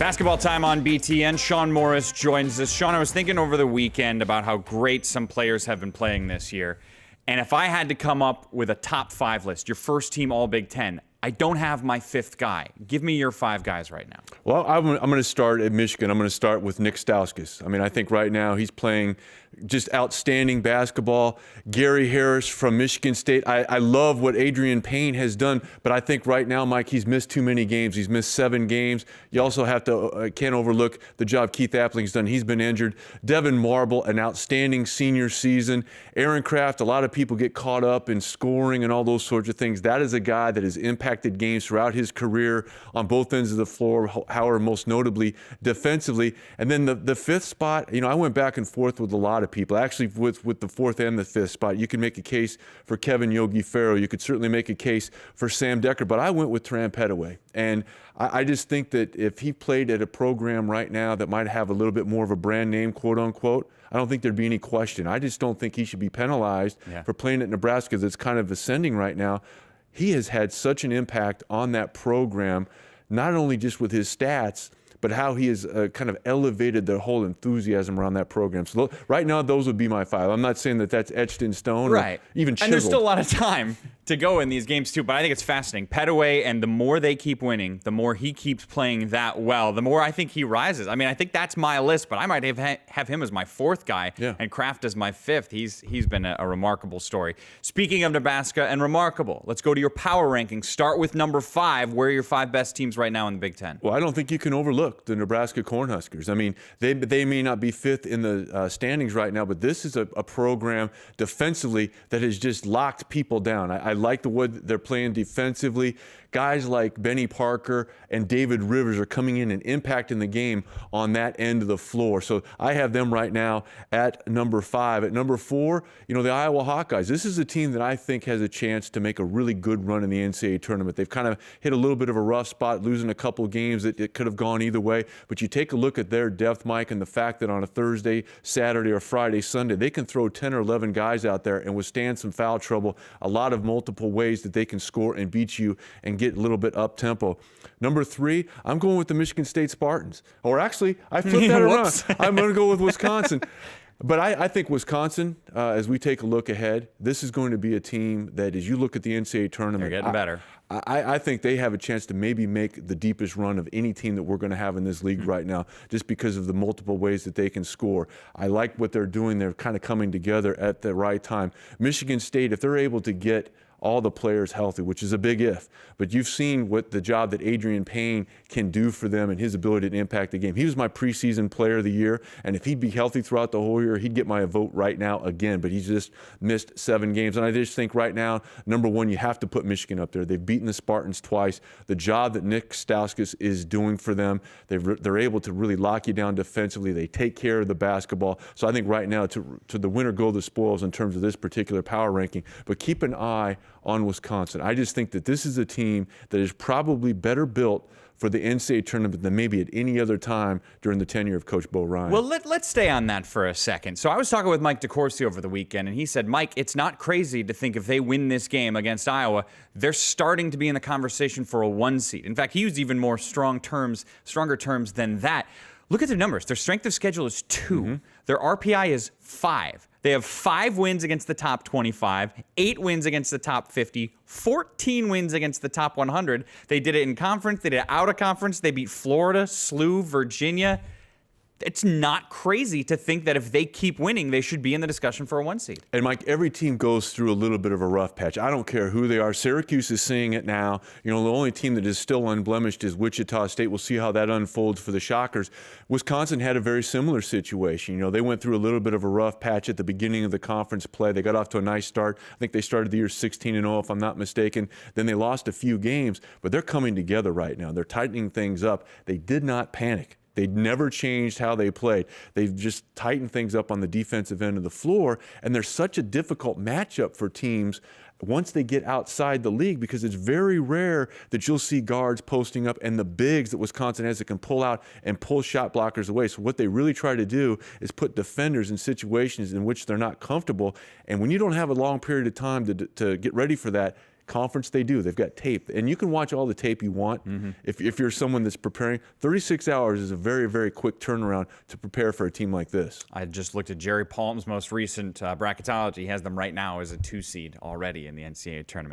Basketball time on BTN. Shon Morris joins us. Shon, I was thinking over the weekend about how great some players have been playing this year. And if I had to come up with a top 5 list, your first team all Big Ten, I don't have my 5th guy. Give me your 5 guys right now. Well, I'm going to start at Michigan. I'm going to start with Nick Stauskas. I mean, I think right now he's playing just outstanding basketball. Gary Harris from Michigan State. I love what Adrian Payne has done, but I think right now, Mike, he's missed too many games. He's missed 7 games. You also have to can't overlook the job Keith Appling's done. He's been injured. Devin Marble, an outstanding senior season. Aaron Craft, a lot of people get caught up in scoring and all those sorts of things. That is a guy that has impacted games throughout his career on both ends of the floor, however, most notably defensively. And then the 5th spot, I went back and forth with a lot of people. Actually, with the 4th and the 5th spot, you can make a case for Kevin Yogi Ferrell. You could certainly make a case for Sam Decker, but I went with Tran Petaway. And I just think that if he played at a program right now that might have a little bit more of a brand name, quote unquote, I don't think there'd be any question. I just don't think he should be penalized for playing at Nebraska that's kind of ascending right now. He has had such an impact on that program, not only just with his stats, but how he has kind of elevated the whole enthusiasm around that program. So right now, those would be my 5. I'm not saying that that's etched in stone or even chiseled. And there's still a lot of time to go in these games too, but I think it's fascinating. Petaway, and the more they keep winning, the more he keeps playing that well, the more I think he rises. I mean, I think that's my list, but I might have him as my 4th guy and Kraft as my 5th. He's been a remarkable story. Speaking of Nebraska and remarkable, let's go to your power rankings. Start with number 5. Where are your 5 best teams right now in the Big Ten? Well, I don't think you can overlook the Nebraska Cornhuskers. I mean, they may not be 5th in the standings right now, but this is a program defensively that has just locked people down. I like the way they're playing defensively. Guys like Benny Parker and David Rivers are coming in and impacting the game on that end of the floor. So I have them right now at number 5. At number 4, the Iowa Hawkeyes. This is a team that I think has a chance to make a really good run in the NCAA tournament. They've kind of hit a little bit of a rough spot, losing a couple of games that it could have gone either way. But you take a look at their depth, Mike, and the fact that on a Thursday, Saturday, or Friday, Sunday, they can throw 10 or 11 guys out there and withstand some foul trouble, a lot of multiple ways that they can score and beat you and get a little bit up-tempo. Number 3, I'm going with the Michigan State Spartans. Or actually, I flipped that around. I'm going to go with Wisconsin. But I think Wisconsin, as we take a look ahead, this is going to be a team that, as you look at the NCAA tournament, they're getting better. I think they have a chance to maybe make the deepest run of any team that we're going to have in this league right now, just because of the multiple ways that they can score. I like what they're doing. They're kind of coming together at the right time. Michigan State, if they're able to get all the players healthy, which is a big if. But you've seen what the job that Adrian Payne can do for them and his ability to impact the game. He was my preseason player of the year, and if he'd be healthy throughout the whole year, he'd get my vote right now again. But he's just missed 7 games. And I just think right now, number 1, you have to put Michigan up there. They've beaten the Spartans twice. The job that Nick Stauskas is doing for them, they're able to really lock you down defensively. They take care of the basketball. So I think right now, to the winner go the spoils in terms of this particular power ranking. But keep an eye on Wisconsin. I just think that this is a team that is probably better built for the NCAA tournament than maybe at any other time during the tenure of Coach Bo Ryan. Well, let's stay on that for a second. So I was talking with Mike DeCourcy over the weekend, and he said, Mike, it's not crazy to think if they win this game against Iowa, they're starting to be in the conversation for a 1 seed. In fact, he used even more stronger terms than that. Look at their numbers. Their strength of schedule is 2. Their RPI is 5. They have 5 wins against the top 25, 8 wins against the top 50, 14 wins against the top 100. They did it in conference. They did it out of conference. They beat Florida, SLU, Virginia. It's not crazy to think that if they keep winning, they should be in the discussion for a 1 seed. And, Mike, every team goes through a little bit of a rough patch. I don't care who they are. Syracuse is seeing it now. The only team that is still unblemished is Wichita State. We'll see how that unfolds for the Shockers. Wisconsin had a very similar situation. They went through a little bit of a rough patch at the beginning of the conference play. They got off to a nice start. I think they started the year 16-0, if I'm not mistaken. Then they lost a few games, but they're coming together right now. They're tightening things up. They did not panic. They'd never changed how they played. They've just tightened things up on the defensive end of the floor, and they're such a difficult matchup for teams once they get outside the league, because it's very rare that you'll see guards posting up and the bigs that Wisconsin has that can pull out and pull shot blockers away. So what they really try to do is put defenders in situations in which they're not comfortable, and when you don't have a long period of time to get ready for that, Conference, they do. They've got tape. And you can watch all the tape you want. If you're someone that's preparing, 36 hours is a very, very quick turnaround to prepare for a team like this. I just looked at Jerry Palm's most recent bracketology. He has them right now as a 2 seed already in the NCAA tournament.